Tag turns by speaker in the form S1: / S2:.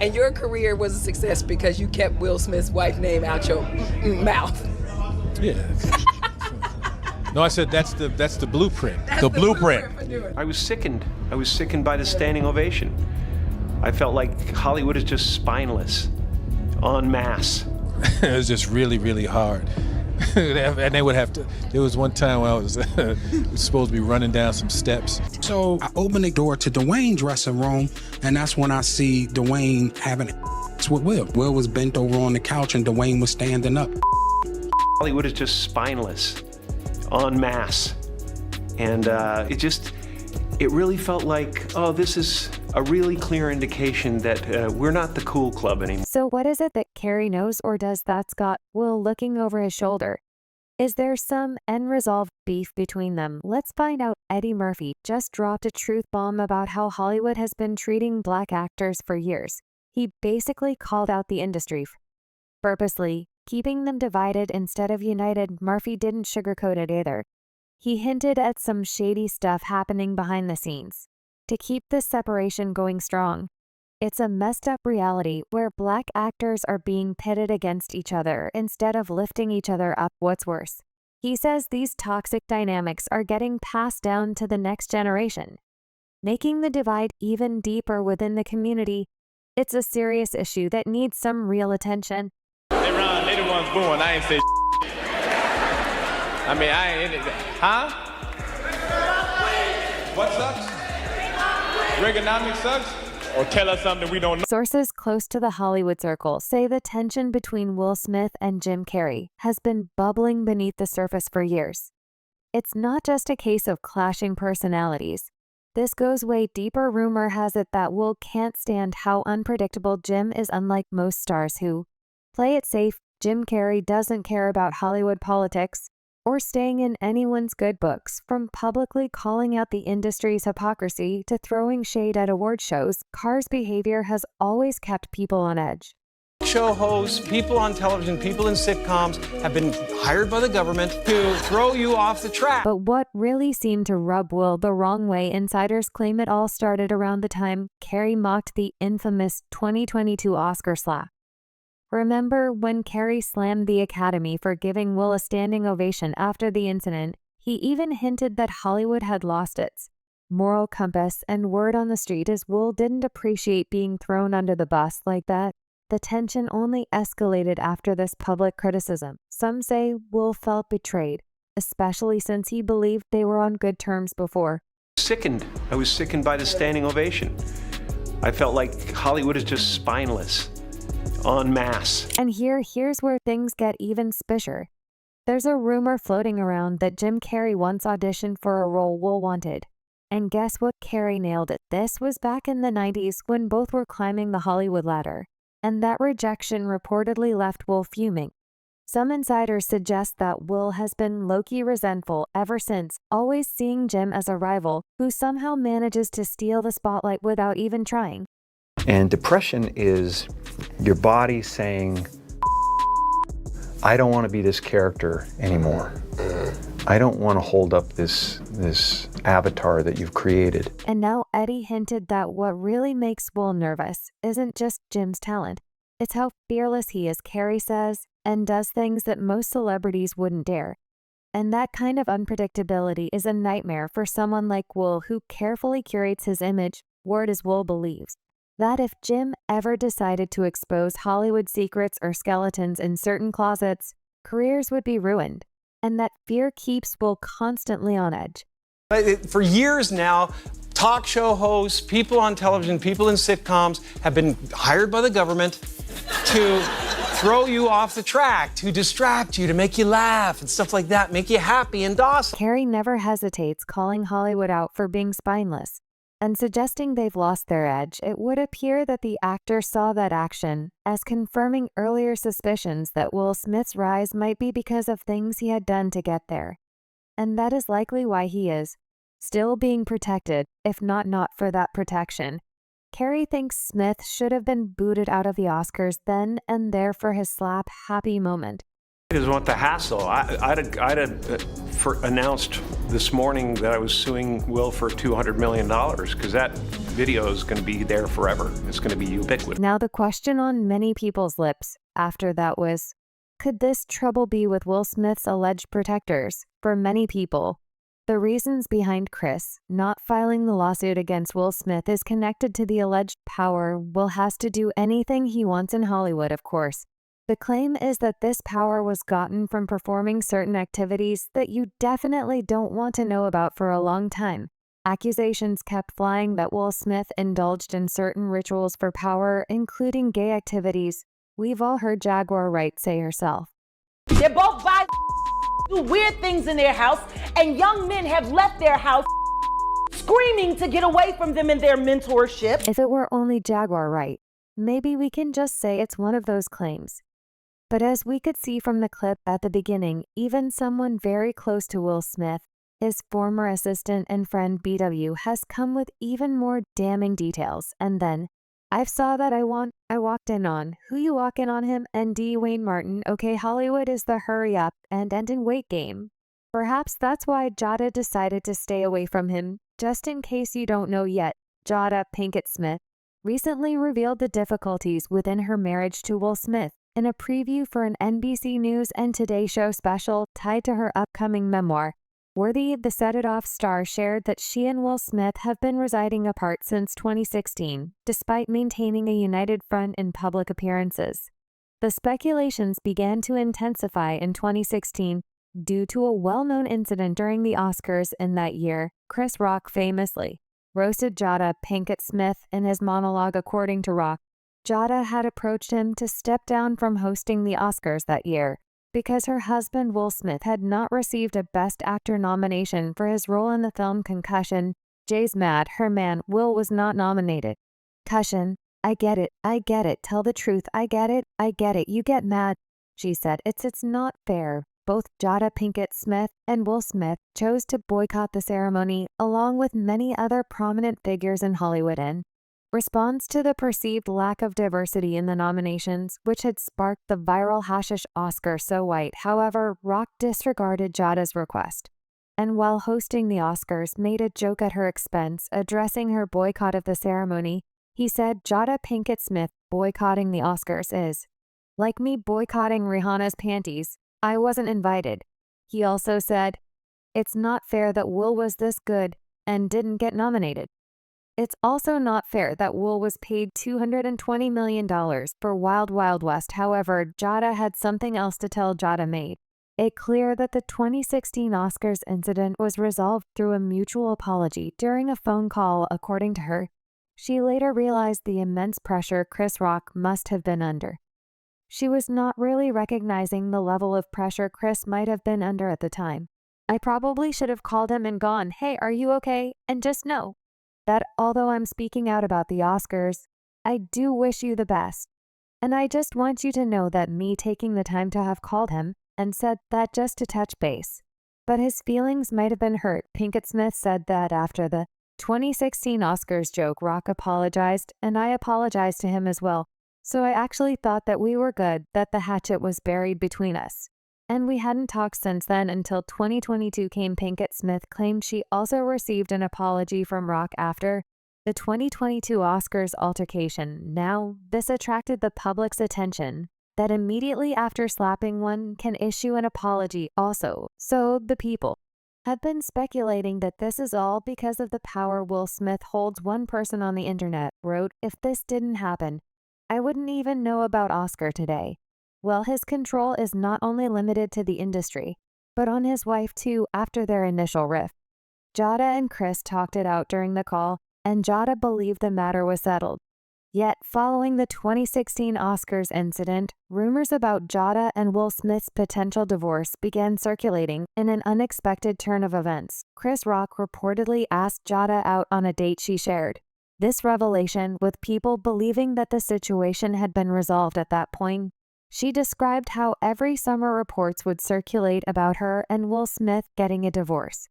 S1: And your career was a success because you kept Will Smith's wife's name out your mouth.
S2: Yeah. No, I said that's the blueprint.
S1: That's
S2: the blueprint.
S1: for doing it.
S3: I was sickened. I was sickened by the standing ovation. I felt like Hollywood is just spineless, en masse.
S2: It was just really, really hard. And they would have to. There was one time when I was supposed to be running down some steps.
S4: So I opened the door to Dwayne's dressing room, and that's when I see Dwayne having with Will. Will was bent over on the couch, and Dwayne was standing up.
S3: Hollywood is just spineless, en masse. And it really felt like, oh, this is a really clear indication that we're not the cool club anymore.
S5: So what is it that Carrey knows or does that's got Will looking over his shoulder? Is there some unresolved beef between them? Let's find out. Eddie Murphy just dropped a truth bomb about how Hollywood has been treating black actors for years. He basically called out the industry. Purposely, keeping them divided instead of united. Murphy didn't sugarcoat it either. He hinted at some shady stuff happening behind the scenes to keep this separation going strong. It's a messed up reality where black actors are being pitted against each other instead of lifting each other up. What's worse, he says these toxic dynamics are getting passed down to the next generation, making the divide even deeper within the community. It's a serious issue that needs some real attention.
S6: They the ones booing. I ain't say I mean, I ain't, huh? What sucks? Reaganomics sucks? Or tell us something we don't know.
S5: Sources close to the Hollywood circle say the tension between Will Smith and Jim Carrey has been bubbling beneath the surface for years. It's not just a case of clashing personalities. This goes way deeper. Rumor has it that Will can't stand how unpredictable Jim is. Unlike most stars who play it safe, Jim Carrey doesn't care about Hollywood politics or staying in anyone's good books. From publicly calling out the industry's hypocrisy to throwing shade at award shows, Carr's behavior has always kept people on edge.
S7: Show hosts, people on television, people in sitcoms have been hired by the government to throw you off the track.
S5: But what really seemed to rub Will the wrong way, insiders claim it all started around the time Carrey mocked the infamous 2022 Oscar slap. Remember when Carrey slammed the Academy for giving Will a standing ovation after the incident? He even hinted that Hollywood had lost its moral compass, and word on the street is Will didn't appreciate being thrown under the bus like that. The tension only escalated after this public criticism. Some say Will felt betrayed, especially since he believed they were on good terms before.
S3: Sickened. I was sickened by the standing ovation. I felt like Hollywood is just spineless, en masse.
S5: And here's where things get even spisher. There's a rumor floating around that Jim Carrey once auditioned for a role Will wanted. And guess what? Carrey nailed it. This was back in the 90s when both were climbing the Hollywood ladder. And that rejection reportedly left Will fuming. Some insiders suggest that Will has been low-key resentful ever since, always seeing Jim as a rival who somehow manages to steal the spotlight without even trying.
S8: And depression is your body saying, I don't want to be this character anymore. I don't want to hold up this avatar that you've created.
S5: And now Eddie hinted that what really makes Will nervous isn't just Jim's talent. It's how fearless he is. Carrey says and does things that most celebrities wouldn't dare. And that kind of unpredictability is a nightmare for someone like Will, who carefully curates his image. Word is Will believes that if Jim ever decided to expose Hollywood secrets or skeletons in certain closets, careers would be ruined. And that fear keeps Will constantly on edge.
S7: For years now, talk show hosts, people on television, people in sitcoms have been hired by the government to throw you off the track, to distract you, to make you laugh and stuff like that, make you happy and docile.
S5: Carrey never hesitates calling Hollywood out for being spineless and suggesting they've lost their edge. It would appear that the actor saw that action as confirming earlier suspicions that Will Smith's rise might be because of things he had done to get there. And that is likely why he is still being protected, if not for that protection. Carrey thinks Smith should have been booted out of the Oscars then and there for his slap happy moment.
S3: I just want the hassle. I'd have announced this morning that I was suing Will for $200 million because that video is going to be there forever. It's going to be ubiquitous.
S5: Now the question on many people's lips after that was, could this trouble be with Will Smith's alleged protectors? For many people, the reasons behind Chris not filing the lawsuit against Will Smith is connected to the alleged power Will has to do anything he wants in Hollywood, of course. The claim is that this power was gotten from performing certain activities that you definitely don't want to know about for a long time. Accusations kept flying that Will Smith indulged in certain rituals for power, including gay activities. We've all heard Jaguar Wright say herself.
S9: They're both bi, do weird things in their house, and young men have left their house screaming to get away from them in their mentorship.
S5: If it were only Jaguar Wright, maybe we can just say it's one of those claims. But as we could see from the clip at the beginning, even someone very close to Will Smith, his former assistant and friend BW, has come with even more damning details. And then, I saw that I walked in on. Who you walking on him? And Wayne Martin. Okay, Hollywood is the hurry up and end in wait game. Perhaps that's why Jada decided to stay away from him. Just in case you don't know yet, Jada Pinkett Smith recently revealed the difficulties within her marriage to Will Smith in a preview for an NBC News and Today Show special tied to her upcoming memoir. Worthy, the Set It Off star shared that she and Will Smith have been residing apart since 2016, despite maintaining a united front in public appearances. The speculations began to intensify in 2016 due to a well-known incident during the Oscars in that year. Chris Rock famously roasted Jada Pinkett Smith in his monologue. According to Rock, Jada had approached him to step down from hosting the Oscars that year because her husband Will Smith had not received a Best Actor nomination for his role in the film Concussion. Jay's mad her man Will was not nominated. Cushion, I get it, tell the truth, I get it, you get mad, she said. It's not fair. Both Jada Pinkett Smith and Will Smith chose to boycott the ceremony, along with many other prominent figures in Hollywood in response to the perceived lack of diversity in the nominations, which had sparked the viral hashish Oscar So White. However, Rock disregarded Jada's request, and while hosting the Oscars, made a joke at her expense, addressing her boycott of the ceremony. He said, Jada Pinkett Smith boycotting the Oscars is like me boycotting Rihanna's panties. I wasn't invited. He also said, it's not fair that Will was this good and didn't get nominated. It's also not fair that Will was paid $220 million for Wild Wild West. However, Jada had something else to tell. Jada made it clear that the 2016 Oscars incident was resolved through a mutual apology during a phone call. According to her, she later realized the immense pressure Chris Rock must have been under. She was not really recognizing the level of pressure Chris might have been under at the time. I probably should have called him and gone, hey, are you okay? And just know that although I'm speaking out about the Oscars, I do wish you the best. And I just want you to know that me taking the time to have called him and said that just to touch base. But his feelings might have been hurt. Pinkett Smith said that after the 2016 Oscars joke, Rock apologized, and I apologized to him as well. So I actually thought that we were good, that the hatchet was buried between us. And we hadn't talked since then until 2022 came. Pinkett Smith claimed she also received an apology from Rock after the 2022 Oscars altercation. Now, this attracted the public's attention that immediately after slapping one can issue an apology also. So the people have been speculating that this is all because of the power Will Smith holds. One person on the internet wrote, if this didn't happen, I wouldn't even know about Oscar today. Well, his control is not only limited to the industry, but on his wife too. After their initial rift, Jada and Chris talked it out during the call, and Jada believed the matter was settled. Yet, following the 2016 Oscars incident, rumors about Jada and Will Smith's potential divorce began circulating. In an unexpected turn of events, Chris Rock reportedly asked Jada out on a date she shared. This revelation, with people believing that the situation had been resolved at that point. She described how every summer reports would circulate about her and Will Smith getting a divorce.